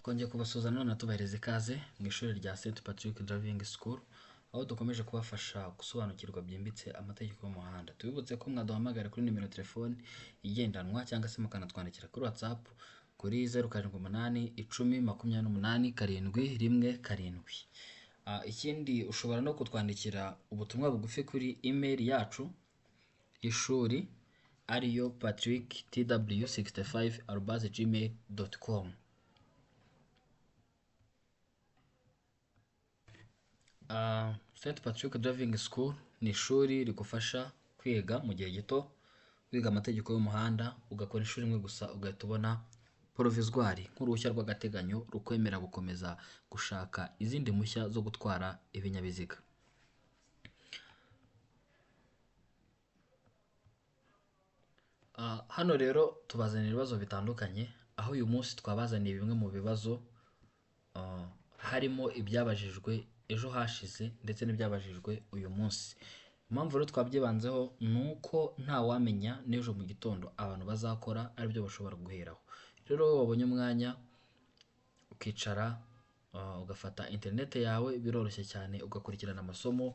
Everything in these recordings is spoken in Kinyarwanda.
Twongeye kubasuhuza none tubahereza ikaze mu ishuri rya St Patrick Driving School, aho dukomeje kubafasha gusobanukirwa byimbitse amategeko y'umuhanda. Tubibutse ko mwaduhamagara kuri nimero telefone igendanwa cyangwa se mukanatwandikira kuri WhatsApp kuri 078 10 28 717. Ikindi ushobora no kutwandikira ubutumwa bugufi kuri email yacu ishuri ariyo patricktw65@gmail.com. St Patrick Driving School ni ishuri rigufasha kwiga mu gihe gito, kwiga amategeko y'umuhanda, ugakora ishuri imwe gusa ugahita ubona provisoire nk'uruhushya rw'agateganyo rukwemera gukomeza gushaka izindi mushya zo gutwara ibinyabiziga. Hano rero tubazanira ibibazo bitandukanye, aho uyu munsi twabazaniye bimwe mu bibazo harimo ibyabajijwe ejo hashize ndetse n'ibyabajijwe uyu munsi. Impamvu rero twabyibanzeho ni uko nta wamenya n'ejo mu gitondo abantu bazakora aribyo bashobora guheraho. Rero wabonye umwanya ukicara ugafata internet yawe, biroroshye cyane ugakurikirana amasomo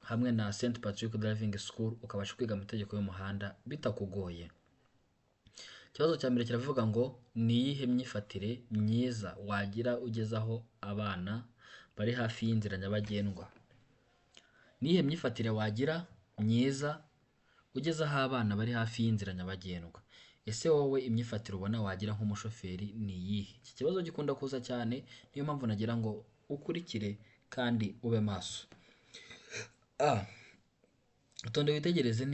hamwe na St Patrick Driving School, ukabasha kwiga amategeko y'umuhanda bitakugoye. Ikibazo cya mbere kiravuga ngo ni iyihe myifatire myiza wagira ugezaho abana bari hafi y'inzira nyabagendwa? Ni iyihe myifatire wagira myiza ugezaho abana bari hafi y'inzira nyabagendwa? Ese wowe imyifatire ubona wagira nk'umushoferi ni iyihe? Iki kibazo gikunda kuza cyane, niyo mpamvu nagira ngo ukurikire kandi ube maso. Utonde witegereze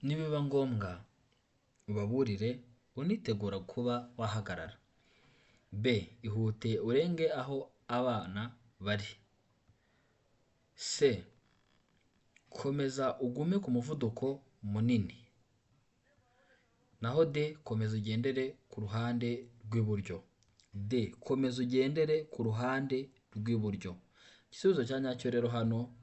nibiba ngombwa ubaburire unitegura kuba wahagarara. B. Ihute urenge aho abana bari. C. Komeza ugume ku muvuduko munini. Naho D. Komeza ugendere ku ruhande rw'iburyo. D. Komeza ugendere ku ruhande rw'iburyo. Igisubizo cya nyacyo rero hano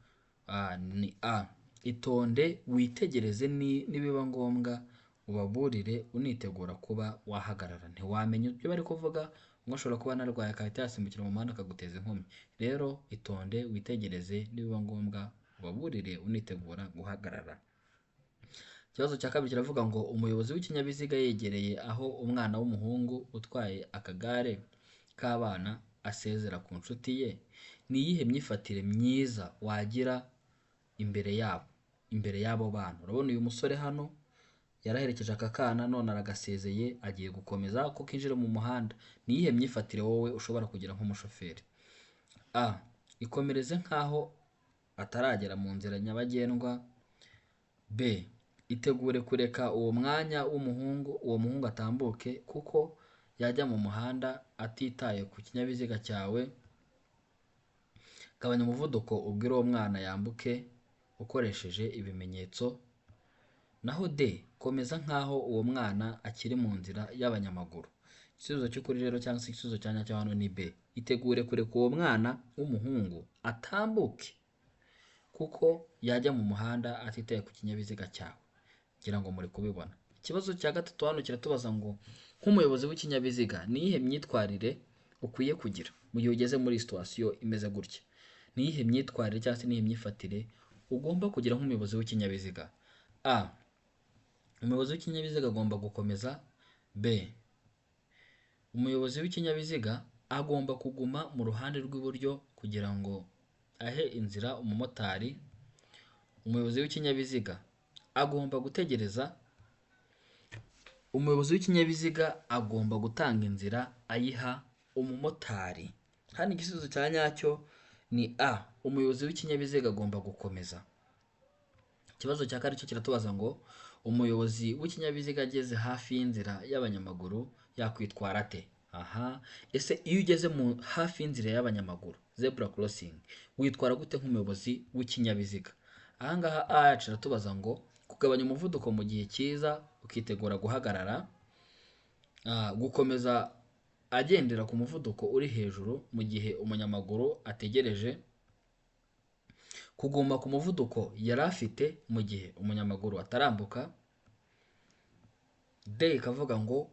ni A. Itonde witegereze nibiba ngombwa ubaburire unitegura kuba wahagarara. Ntiwamenya ibyo bari kuvuga, umwe ashobora kuba narwaye akahita yasimbukira mu muhanda akaguteza inkomyi. Rero itonde witegereze nibiba ngombwa ubaburire unitegura guhagarara. Ikibazo cya kabiri kiravuga ngo umuyobozi w'ikinyabiziga yegereye aho umwana w'umuhungu utwaye akagare k'abana asezera ku nshuti ye. Ni iyihe myifatire myiza wagira imbere y'abo bana? Urabona uyu musore hano yaraherekeje aka kana, none aragasezeye agiye gukomeza ko kinjira mu muhanda. Ni iyihe myifatire wowe ushobora kugira nk'umushoferi? A. Ikomereze nkaho ataragera mu nzira nyabagendwa. B. Itegure kureka uwo muhungu atambuke kuko yajya mu muhanda atitaye ku kinyabiziga cyawe. Gabanya umuvuduko ubwira uwo mwana yambuke ukoresheje ibimenyetso. Naho D. Komeza nkaho uwo mwana akiri mu nzira y'abanyamaguru. Igisubizo cy'ukuri rero cyangwa se igisubizo cya nyacyo hano ni B. Itegure kureka uwo mwana w'umuhungu atambuke kuko yajya mu muhanda atitaye ku kinyabiziga cyawe. Ngira ngo muri kubibona. Ikibazo cya gatatu hano kiratubaza ngo nk'umuyobozi w'ikinyabiziga ni iyihe myitwarire ukwiye kugira mu gihe ugeze muri situation imeze gutya? Ni iyihe myitwarire cyangwa se ni iyihe myifatire ugomba kugira nk'umuyobozi w'ikinyabiziga? A. Umuyobozi w'ikinyabiziga agomba gukomeza. B. Umuyobozi w'ikinyabiziga agomba kuguma mu ruhande rw'iburyo kugira ngo ahe inzira umumotari. Umuyobozi w'ikinyabiziga agomba gutegereza. Umuyobozi w'ikinyabiziga agomba gutanga inzira ayiha umumotari. Hano igisubizo cya nyacyo ni A. Umuyobozi w'ikinyabiziga agomba gukomeza. Ikibazo cya kane cyo kiratubaza ngo umuyobozi w'ikinyabiziga ageze hafi y'inzira y'abanyamaguru yakwitwara ate? Ese iyo ugeze hafi y'inzira y'abanyamaguru, zebra crossing, witwara gute nk'umuyobozi w'ikinyabiziga? Ahangaha A yacu iratubaza ngo kugabanya umuvuduko mu gihe cyiza ukitegura guhagarara. Gukomeza agendera ku muvuduko uri hejuru mu gihe umunyamaguru ategereje. Kuguma ku muvuduko yari afite mu gihe umunyamaguru atarambuka. D ikavuga ngo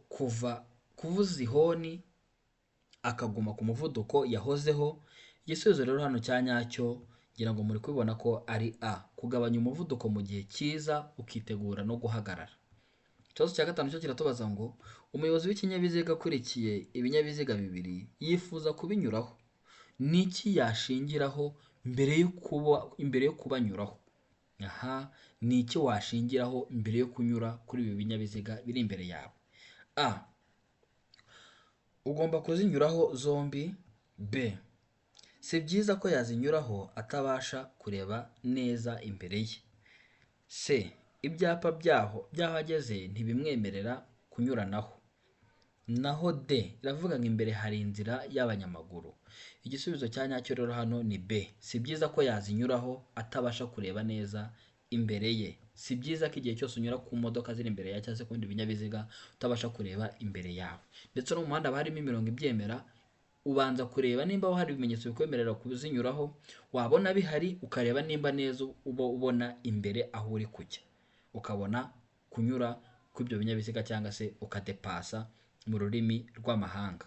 kuvuza ihoni akaguma ku muvuduko yahozeho. Igisubizo rero hano cya nyacyo ngira ngo muri kubibona ko ari A, kugabanya umuvuduko mu gihe cyiza ukitegura no guhagarara. Ikibazo cya gatanu cyo kiratubaza ngo umuyobozi w'ikinyabiziga akurikiye ibinyabiziga bibiri yifuza kubinyuraho, ni iki yashingiraho mbere yo kubanyuraho? Aha, ni iki washingiraho mbere yo kunyura kuri ibi binyabiziga biri imbere yawe? A, ugomba kuzinyuraho zombi. B, si byiza ko yazinyuraho atabasha kureba neza imbere ye. C, ibyapa by'aho ageze ntibimwemerera kunyuranaho. Naho D iravuga ngo imbere hari inzira y'abanyamaguru. Igisubizo cya nyacyo rero hano ni B, si byiza ko yazinyuraho atabasha kureba neza imbere ye. Si byiza ko igihe cyose unyura ku modoka ziri imbere yawe cyangwa se ku bindi binyabiziga utabasha kureba imbere yawe. Ndetse no mu muhanda haba harimo imirongo ibyemera, ubanza kureba nimba hari ibimenyetso bikwemerera kuzinyuraho, wabona bihari ukareba nimba neza uba ubona imbere aho uri kujya, ukabona kunyura kw'ibyo binyabiziga cyangwa se ukadepasa mu rurimi rw'amahanga.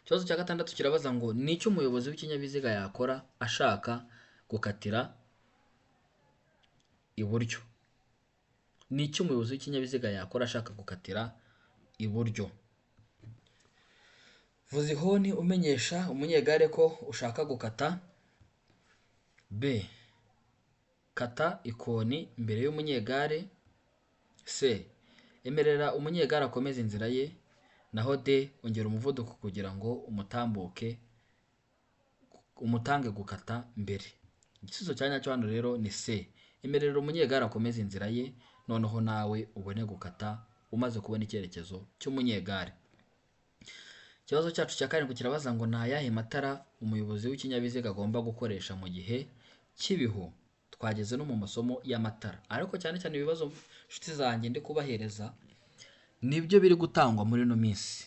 Ikibazo cya gatandatu kirabaza ngo ni icyo umuyobozi w'ikinyabiziga yakora ashaka gukatira iburyo? Ni icyo umuyobozi w'ikinyabiziga yakora ashaka gukatira iburyo? Vuza ihoni umenyesha umunyegare ko ushaka gukata. B, kata ikoni imbere y'umunyegare. C, emerera umunyegare akomeze inzira ye. Naho D, ongera umuvuduko kugira ngo umutange gukata mbere. Igisubizo cya nyacyo hano rero ni C, emerera umunyegare akomeze inzira ye, noneho nawe ubone gukata umaze kubona icyerekezo cy'umunyegare. Ikibazo cyacu cya karindwi kirabaza ngo ni ayahe matara umuyobozi w'ikinyabiziga agomba gukoresha mu gihe cy'ibihu? Twageze no mu masomo y'amatara, ariko cyane cyane ibibazo inshuti zanjye ndi kubahereza nibyo biri gutangwa muri ino minsi.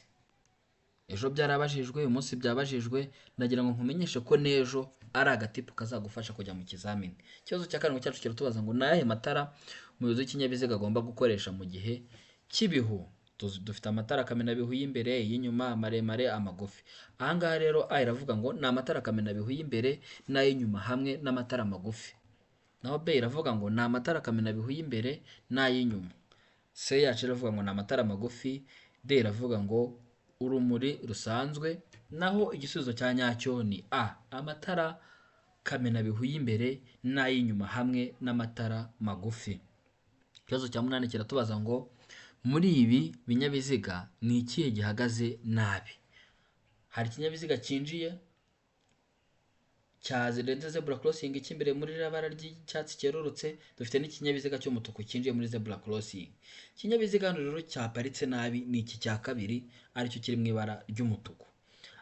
Ejo byarabajijwe, uyu munsi byabajijwe, nagira ngo nkumenyeshe ko n'ejo ari agatipu kazagufasha kujya mu kizamini. Ikibazo cya karindwi cyacu kiratubaza ngo ni ayahe matara umuyobozi w'ikinyabiziga agomba gukoresha mu gihe cy'ibihu? Dufite amatara kamenabihu y'imbere, y'inyuma, maremare, amagufi. Aha ngaha rero A iravuga ngo ni amatara kamenabihu y'imbere n'ay'inyuma hamwe n'amatara magufi. Naho B iravuga ngo ni amatara kamenabihu y'imbere n'ay'inyuma. C yacu iravuga ngo ni amatara magufi. D iravuga ngo urumuri rusanzwe. Naho igisubizo cya nyacyo ni A, amatara kamenabihu y'imbere n'ay'inyuma hamwe n'amatara magufi. Ikibazo cya munani kiratubaza ngo muri ibi binyabiziga ni ikihe gihagaze nabi? Hari ikinyabiziga cyinjiye cyazirenze zebra crossing cy'imbere muri bara ry'icyatsi cyerurutse, dufite n'ikinyabiziga cy'umutuku cyinjiye muri zebra crossing. Ikinyabiziga hano rero cyaparitse nabi ni iki cya kabiri, aricyo kiri mu ibara ry'umutuku.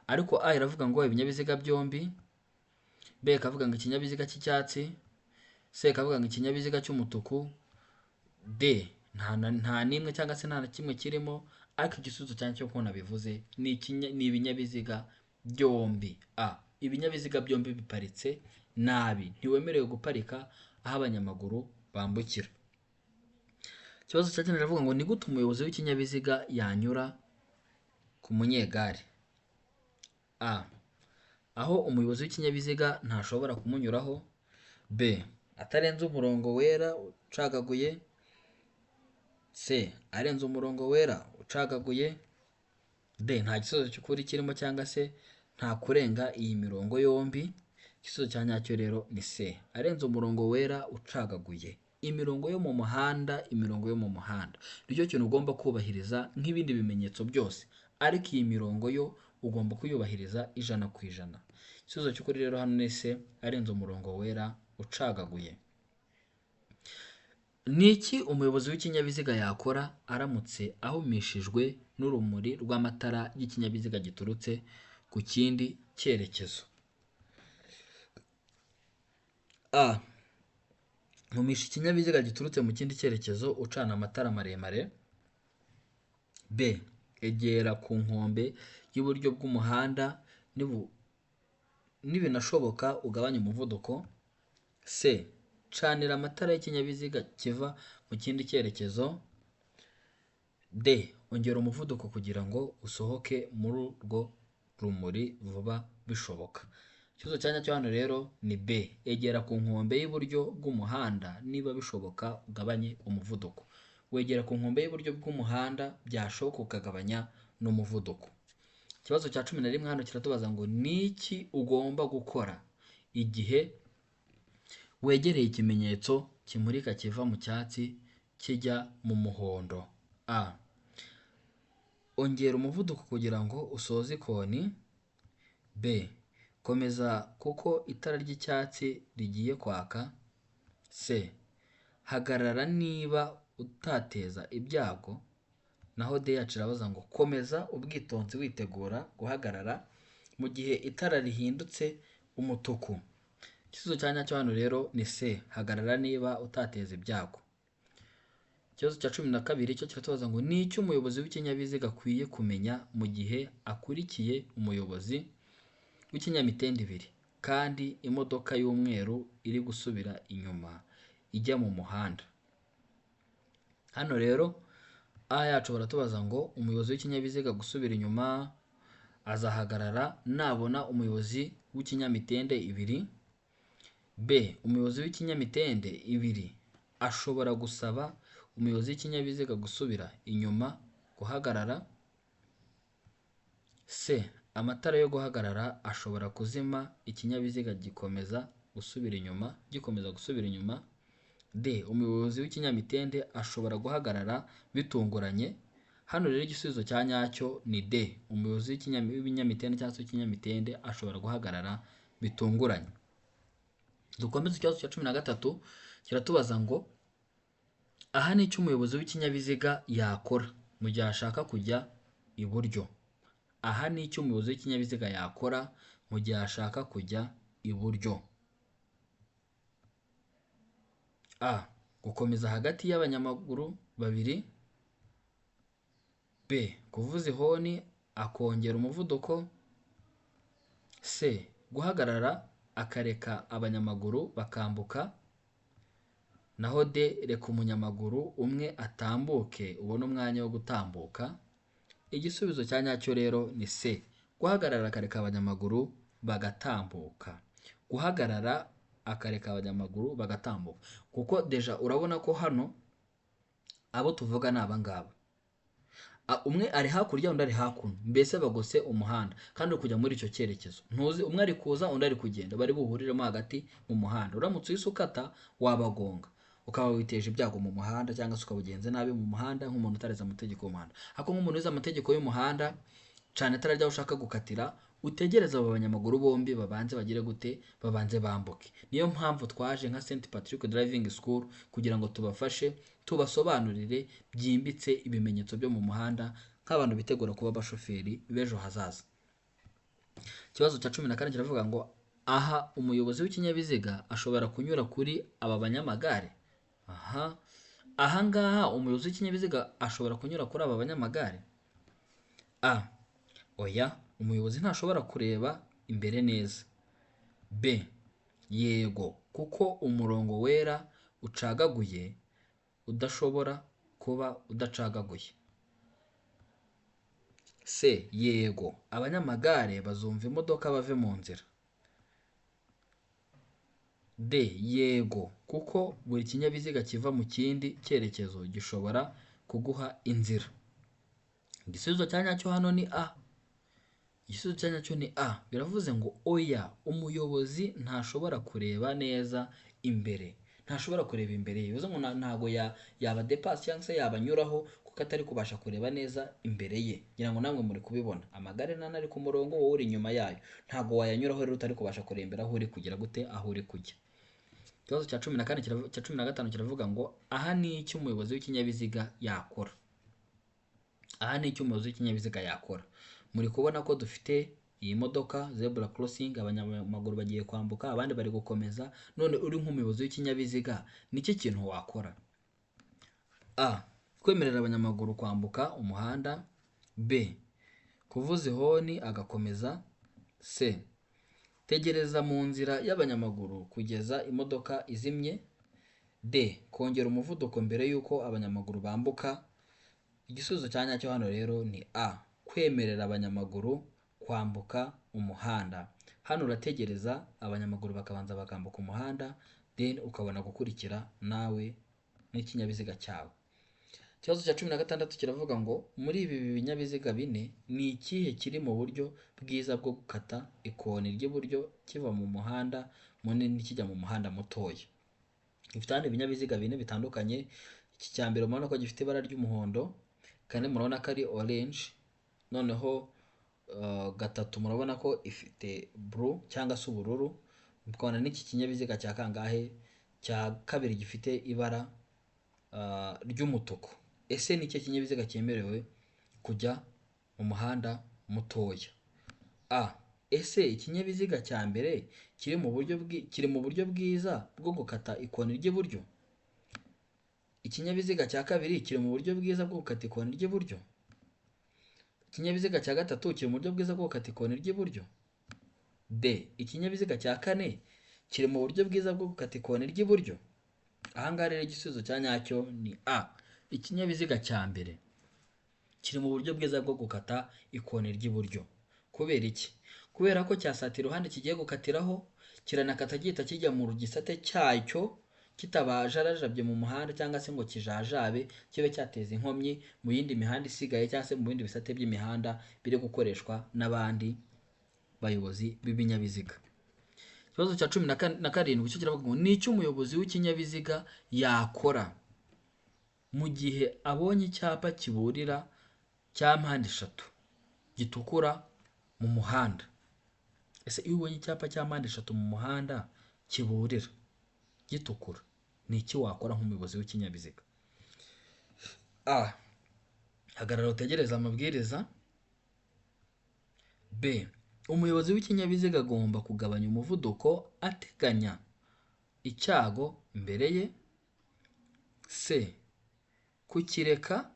Ariko A iravuga ngo ibinyabiziga byombi. B ikavuga ngo ikinyabiziga cy'icyatsi. C ikavuga ngo ikinyabiziga cy'umutuku. D nta nimwe cyangwa se nta na kimwe kirimo, ariko igisubizo cyane cyo kubona bivuze ni ibinyabiziga byombi. A, ibinyabiziga byombi biparitse nabi, ntiwemerewe guparika aho abanyamaguru bambukira. Ikibazo cya kane kiravuga ngo ni gute umuyobozi w'ikinyabiziga yanyura ku munyegare? A, aho umuyobozi w'ikinyabiziga ntashobora kumunyuraho. B, atarenze umurongo wera ucagaguye. C, arenze umurongo wera ucagaguye. D, nta gisubizo cy'ukuri kirimo cyangwa se nta kurenga iyi mirongo yombi. Igisubizo cya nyacyo rero ni C, arenze umurongo wera ucagaguye. Imirongo yo mu muhanda, nicyo kintu ugomba kubahiriza nk'ibindi bimenyetso byose, ariko iyi mirongo yo ugomba kuyubahiriza 100%. Igisubizo cy'ukuri rero hano ni C, arenze umurongo wera ucagaguye. Ni iki umuyobozi w'ikinyabiziga yakora aramutse ahumishijwe n'urumuri rw'amatara y'ikinyabiziga giturutse ku kindi cyerekezo? A, nkumisha ikinyabiziga giturutse mu kindi cyerekezo ucana amatara maremare. B, egera ku nkombe y'uburyo bw'umuhanda nibinashoboka ugabanya umuvuduko. C, canira amatara y'ikinyabiziga kiva mu kindi cyerekezo. D, ongera umuvuduko kugira ngo usohoke muri urwo rumuri vuba bishoboka. Ikibazo cya nyacyo hano rero ni B. Egera ku nkombe y'iburyo bw'umuhanda niba bishoboka ugabanye umuvuduko. Wegera ku nkombe y'iburyo bw'umuhanda byashoboka ukagabanya n'umuvuduko. Ikibazo cya 11 hano kiratubaza ngo niki ugomba gukora igihe wegereye ikimenyetso kimurika kiva mu cyatsi kijya mu muhondo. A. Ongera umuvuduko kugira ngo usoze ikoni. B. Komeza kuko itara ry'icyatsi rigiye kwaka. C. Hagarara niba utateza ibyago. Naho D yacu irabaza ngo komeza ubwitonzi witegura guhagarara mu gihe itara rihindutse umutuku. Ikibazo cya nyacyo hano rero ni C. Hagarara niba utateza ibyago. Ikibazo cya 12 cyo kiratubaza ngo ni iki umuyobozi w'ikinyabiziga akwiye kumenya mu gihe akurikiye umuyobozi w'ikinyamitende ibiri kandi imodoka y'umweru iri gusubira inyuma ijya mu muhanda. Hano rero A yacu baratubaza ngo umuyobozi w'ikinyabiziga gusubira inyuma azahagarara nabona umuyobozi w'ikinyamitende ibiri. B. Umuyobozi w'ikinyamitende ibiri ashobora gusaba umuyobozi w'ikinyabiziga gusubira inyuma guhagarara. C. Amatara yo guhagarara ashobora kuzima ikinyabiziga gikomeza gusubira inyuma. D. Umuyobozi w'ikinyamitende ashobora guhagarara bitunguranye. Hano rero igisubizo cya nyacyo ni D. Umuyobozi w'ikinyamitende cyangwa se w'ikinyamitende ashobora guhagarara bitunguranye. Dukomeze ikibazo cya 13 kiratubaza ngo aha ni icyo umuyobozi w'ikinyabiziga yakora mu gihe ashaka kujya iburyo. Aha ni icyo umuyobozi w'ikinyabiziga yakora mu gihe ashaka kujya iburyo. A. Gukomeza hagati y'abanyamaguru babiri. B. Kuvuza ihoni akongera umuvuduko. C. Guhagarara akareka abanyamaguru bakambuka. Naho D. Reka umunyamaguru umwe atambuke ubone umwanya wo gutambuka. Igisubizo cya nyacyo rero ni C. Guhagarara akareka abanyamaguru bagatambuka. Guhagarara akareka abanyamaguru bagatambuka. Kuko deja urabona ko hano abo tuvuga ni abangaba. Umwe ari hakurya undi ari hakuno. Mbese bagose umuhanda kandi uri kujya muri icyo cyerekezo. Ntuzi umwe ari kuza undi ari kugenda bari buhuriremo hagati mu muhanda. Uramutse uyisukata wabagonga. Ukaba witeje ibyago mu muhanda cyangwa se ukabugenze nabi mu muhanda nk'umuntu utareza amategeko y'umuhanda. Ako nk'umuntu wize amategeko y'umuhanda cyane atara ryaho ushaka gukatira utegereza abo banyamaguru bombi babanze bagire gute babanze bambuke. Niyo mpamvu twaje nka St Patrick Driving School kugira ngo tubafashe tubasobanurire byimbitse ibimenyetso byo mu muhanda nk'abantu bitegura kuba abashoferi b'ejo hazaza. Ikibazo cya 14 kiravuga ngo aha umuyobozi w'ikinyabiziga ashobora kunyura kuri aba banyamagare. Aha ngaha umuyobozi w'ikinyabiziga ashobora kunyura kuri aba banyamagare. A. Oya, umuyobozi ntashobora kureba imbere neza. B. Yego, kuko umurongo wera ucagaguye udashobora kuba udacagaguye. C. Yego, abanyamagare bazumva imodoka bave mu nzira. D. Yego, kuko buri kinyabiziga kiva mu kindi cyerekezo gishobora kuguha inzira. Igisubizo cya nyacyo hano ni A. Igisubizo cya nyacyo ni A. Biravuze ngo oya, umuyobozi ntashobora kureba neza imbere. Ntashobora kureba imbere ye. Bivuze ngo ntago yaba depass cyangwa se yabanyuraho kuko atari kubasha kureba neza imbere ye. Ngira ngo namwe muri kubibona. Amagare nari ku murongo wowe uri inyuma yayo. Ntago wayanyuraho rero utari kubasha kureba imbere aho uri kugira gute aho uri kujya. Ikibazo cya 15 kiravuga ngo aha ni icyo umuyobozi w'ikinyabiziga yakora. Aha ni icyo umuyobozi w'ikinyabiziga yakora. Muri kubona ko dufite iyi modoka zebra crossing, abanyamaguru bagiye kwambuka abandi bari gukomeza. None uri nk'umuyobozi w'ikinyabiziga niki kintu wakora? A. Kwemerera abanyamaguru kwambuka umuhanda. B. Kuvuza ihoni agakomeza. C. Tegereza mu nzira y'abanyamaguru kugeza imodoka izimye. D. Kongera umuvuduko mbere yuko abanyamaguru bambuka. Igisubizo cya nyacyo hano rero ni A. Kwemerera abanyamaguru kwambuka umuhanda. Hano urategereza abanyamaguru bakabanza bakambuka umuhanda, then ukabona gukurikira nawe n'ikinyabiziga cyawe. Ikibazo cya 16 kiravuga ngo muri ibi binyabiziga bine ni ikihe kiri mu buryo bwiza bwo gukata ikoni ry'iburyo kiva mu muhanda munini kijya mu muhanda mutoya. Ifite hano ibinyabiziga bine bitandukanye. Iki cya mbere murabona ko gifite ibara ry'umuhondo, kane murabona ko ari orange, noneho gatatu murabona ko ifite blue cyangwa se ubururu. Mukabona n'iki kinyabiziga cya kangahe cya kabiri gifite ibara ry'umutuku. Ese ni cyo kinyabiziga cyemerewe kujya mu muhanda mutoya? A. Ese ikinyabiziga cya mbere kiri mu buryo bwiza bwo gukata ikoni ry'iburyo? Ikinyabiziga cya kabiri kiri mu buryo bwiza bwo gukata ikoni ry'iburyo? Ikinyabiziga cya gatatu kiri mu buryo bwiza bwo gukata ikoni ry'iburyo? D. Ikinyabiziga cya kane kiri mu buryo bwiza bwo gukata ikoni ry'iburyo? Aha ngaha rero igisubizo cya nyacyo ni A. Ikinyabiziga cya mbere kiri mu buryo bwiza bwo gukata ikoni ry'iburyo. Kubera iki? Kubera ko cyasatira iruhande kigiye gukatiraho, kiranakata gihita kijya mu gisate cyacyo, kitabajarajabye mu muhanda cyangwa se ngo kijajabe kibe cyateza inkomyi mu yindi mihanda isigaye cyangwa se mu bindi bisate by'imihanda biri gukoreshwa n'abandi bayobozi b'ibinyabiziga. Ikibazo cya 17 cyo kiravuga ngo ni icyo umuyobozi w'ikinyabiziga yakora mu gihe abonye icyapa kiburira cya mpande eshatu gitukura mu muhanda. Ese iyo ubonye icyapa cya mpande eshatu mu muhanda kiburira gitukura, ni iki wakora nk'umuyobozi w'ikinyabiziga? A. Hagarara utegereza amabwiriza. B. Umuyobozi w'ikinyabiziga agomba kugabanya umuvuduko ateganya icyago imbere ye. C. Kukireka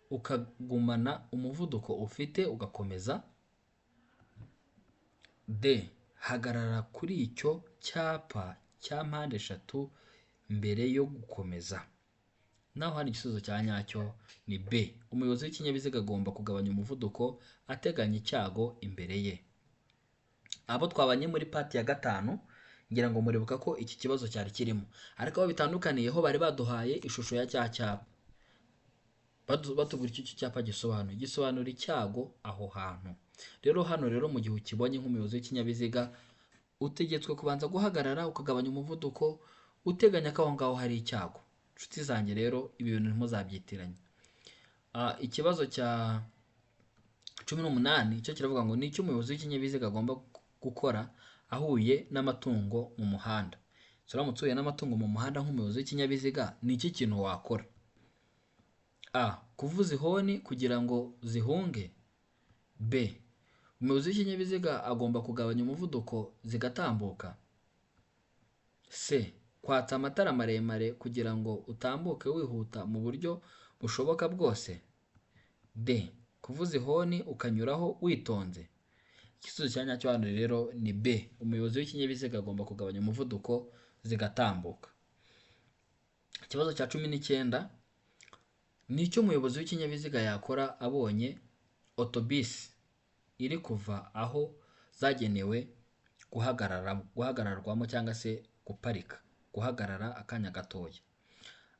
ukagumana umuvuduko ufite ugakomeza. D. Hagarara kuri icyo cyapa cya mpande eshatu mbere yo gukomeza. Naho hari igisubizo cya nyacyo ni B. Umuyobozi w'ikinyabiziga agomba kugabanya umuvuduko ateganya icyago imbere ye. Abo twabanye muri pati ya 5 ngira ngo muribuka ko iki kibazo cyari kirimo, ariko aho bitandukaniyeho bari baduhaye ishusho ya cya cyapa, batubwira icyo cyapa gisobanura icyago aho hantu. Rero hano rero mu gihe ukibonye nk'umuyobozi w'ikinyabiziga utegetswe kubanza guhagarara ukagabanya umuvuduko uteganya ko aho ngaho hari icyago. Nshuti zanjye rero ibi bintu ntimuzabyitiranye. Ikibazo cya 18 cyo kiravuga ngo ni icyo umuyobozi w'ikinyabiziga agomba gukora ahuye n'amatungo mu muhanda. Uramutse uhuye n'amatungo mu muhanda nk'umuyobozi w'ikinyabiziga, ni iki kintu wakora? A. Kuvuza ihoni kugira ngo zihunge. B. Umuyobozi w'ikinyabiziga agomba kugabanya umuvuduko zigatambuka. C. Kwatsa amatara maremare kugira ngo utambuke wihuta mu buryo bushoboka bwose. D. Kuvuza ihoni ukanyuraho witonze. Igisubizo cya nyacyo hano rero ni B. Umuyobozi w'ikinyabiziga agomba kugabanya umuvuduko zigatambuka. Ikibazo cya 19 ni icyo umuyobozi w'ikinyabiziga yakora abonye otobisi iri kuva aho zagenewe guhagararwamo cyangwa se guhagarara akanya gatoya.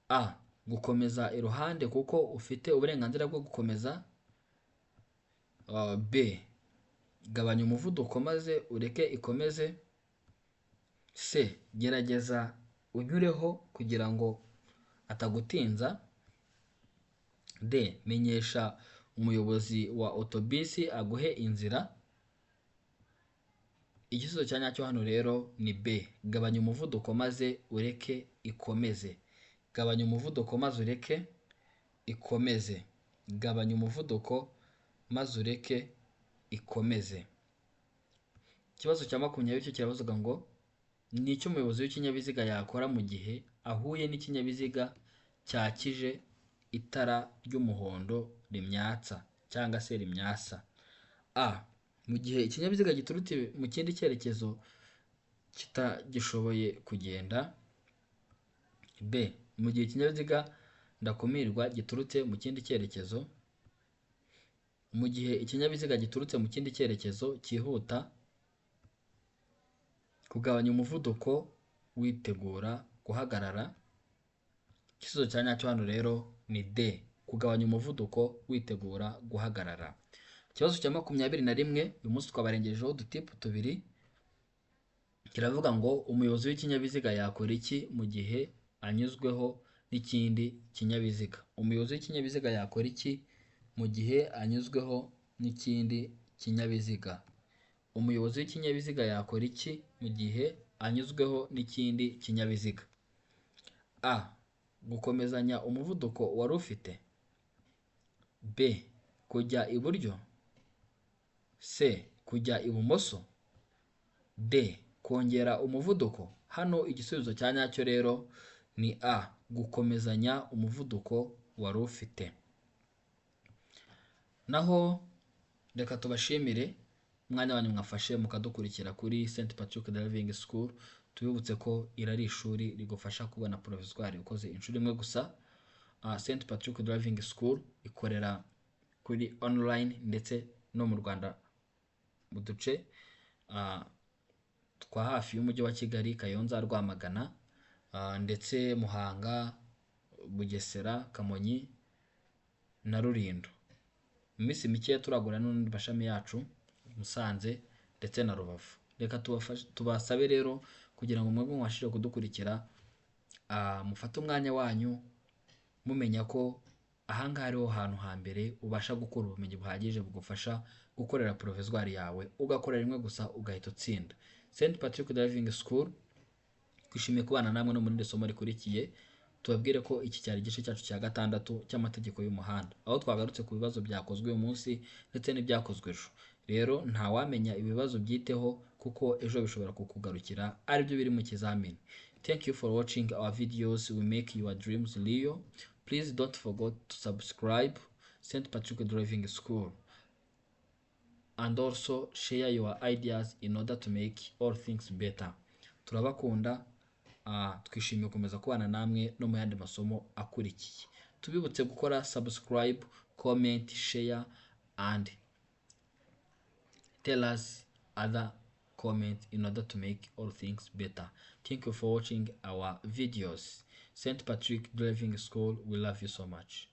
A. Gukomeza iruhande kuko ufite uburenganzira bwo gukomeza. B. Gabanya umuvuduko maze ureke ikomeze. C. Gerageza unyureho kugira ngo atagutinza. D. Menyesha umuyobozi wa otobisi aguhe inzira. Igisubizo cya nyacyo hano rero ni B. Gabanya umuvuduko maze ureke ikomeze. Gabanya umuvuduko maze ureke ikomeze. Gabanya umuvuduko maze ureke ikomeze. Ikibazo cya 20 cyo kiravuga ngo ni icyo umuyobozi w'ikinyabiziga yakora mu gihe ahuye n'ikinyabiziga cyakije itara ry'umuhondo rimyatsa cyangwa se rimyasa. A. Mu gihe ikinyabiziga giturutse mu kindi cyerekezo kitagishoboye kugenda. B. Mu gihe ikinyabiziga ndakumirwa giturutse mu kindi cyerekezo. mu gihe ikinyabiziga giturutse mu kindi cyerekezo cyihuta, kugabanya umuvuduko witegura guhagarara. Igisubizo cya nyacyo hano rero ni D, kugabanya umuvuduko witegura guhagarara. Ikibazo cya 21, uyu munsi twabarengejeho udutipu tubiri, kiravuga ngo umuyobozi w'ikinyabiziga yakora iki mu gihe anyuzweho n'ikindi kinyabiziga. Umuyobozi w'ikinyabiziga yakora iki mu gihe anyuzweho n'ikindi kinyabiziga. Umuyobozi w'ikinyabiziga yakora iki mu gihe anyuzweho n'ikindi kinyabiziga? A, gukomezanya umuvuduko wari ufite. B, kujya iburyo. C, kujya ibumoso. D, kongera umuvuduko. Hano igisubizo cya nyacyo rero ni A, gukomezanya umuvuduko wari ufite. Naho reka tubashimire umwanya wanyu mwafashe mukadukurikira kuri St Patrick Driving School. Tubibutse ko iri ari ishuri rigufasha kubona provisoire ukoze inshuro imwe gusa. St Patrick Driving School ikorera kuri online ndetse no mu Rwanda mu duce twa hafi y'umujyi wa Kigali, Kayonza, Rwamagana, ndetse Muhanga, Bugesera, Kamonyi na Rulindo. Mu minsi mike turagura n'undi mashami yacu Musanze ndetse na Rubavu. Reka tubasabe rero kugira ngo mwebwe mwashije kudukurikira, mufate umwanya wanyu mumenya ko ahangaha ariho hantu hambere ubasha gukora ubumenyi buhagije bugufasha gukorera provisoire yawe, ugakorera rimwe gusa ugahita utsinda. St Patrick Driving School twishimiye kubana namwe no muri somo rikurikiye. Tubabwire ko iki cyari igice cyacu cya 6 cy'amategeko y'umuhanda, aho twagarutse ku bibazo byakozwe uyu munsi ndetse n'ibyakozwe ejo. Rero nta wamenya ibibazo byiteho kuko ejo bishobora kukugarukira ari byo biri mu kizamini. Thank you for watching our videos. We make your dreams real. Please don't forget to subscribe St Patrick Driving School and also share your ideas in order to make all things better. Turabakunda, twishimiye gukomeza kubana namwe no mu yandi masomo akurikiye. Tubibutse gukora subscribe, comment, share and tell us other comments in order to make all things better. Thank you for watching our videos. St Patrick Driving School, we love you so much.